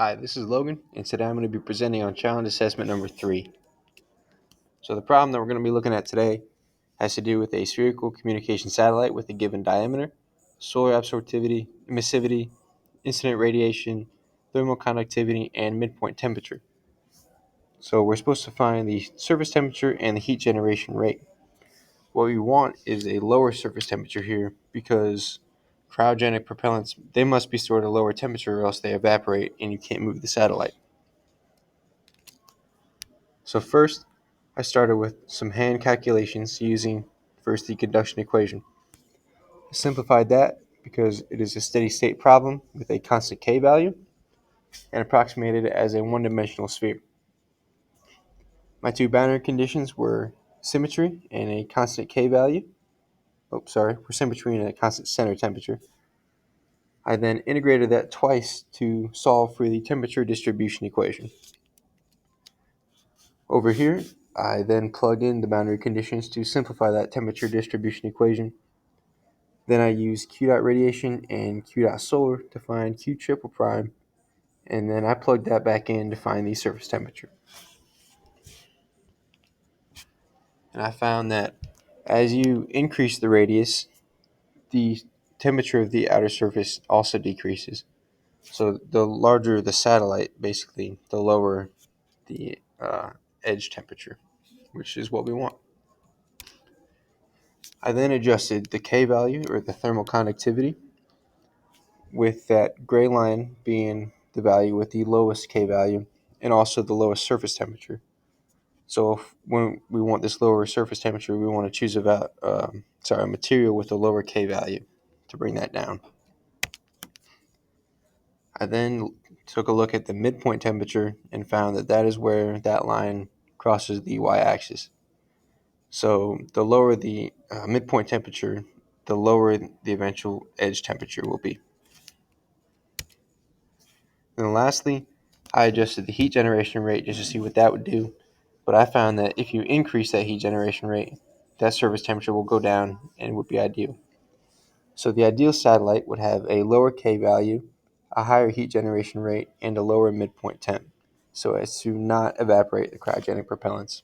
Hi, this is Logan, and today I'm going to be presenting on challenge assessment number 3. So the problem that we're going to be looking at today has to do with a spherical communication satellite with a given diameter, solar absorptivity, emissivity, incident radiation, thermal conductivity, and midpoint temperature. So we're supposed to find the surface temperature and the heat generation rate. What we want is a lower surface temperature here because cryogenic propellants, they must be stored at a lower temperature or else they evaporate and you can't move the satellite. So first, I started with some hand calculations using first the conduction equation. I simplified that because it is a steady state problem with a constant k value and approximated it as a one-dimensional sphere. My two boundary conditions were symmetry and a constant k value. For symmetry and a constant center temperature. I then integrated that twice to solve for the temperature distribution equation. Over here, I then plugged in the boundary conditions to simplify that temperature distribution equation. Then I use Q dot radiation and Q dot solar to find Q triple prime, and then I plugged that back in to find the surface temperature. And I found that as you increase the radius, the temperature of the outer surface also decreases. So the larger the satellite, basically, the lower the edge temperature, which is what we want. I then adjusted the K value, or the thermal conductivity, with that gray line being the value with the lowest K value and also the lowest surface temperature. So when we want this lower surface temperature, we want to choose a material with a lower K value to bring that down. I then took a look at the midpoint temperature and found that that is where that line crosses the y-axis. So the lower the midpoint temperature, the lower the eventual edge temperature will be. And lastly, I adjusted the heat generation rate just to see what that would do. But I found that if you increase that heat generation rate, that surface temperature will go down and would be ideal. So the ideal satellite would have a lower K value, a higher heat generation rate, and a lower midpoint temp, so as to not evaporate the cryogenic propellants.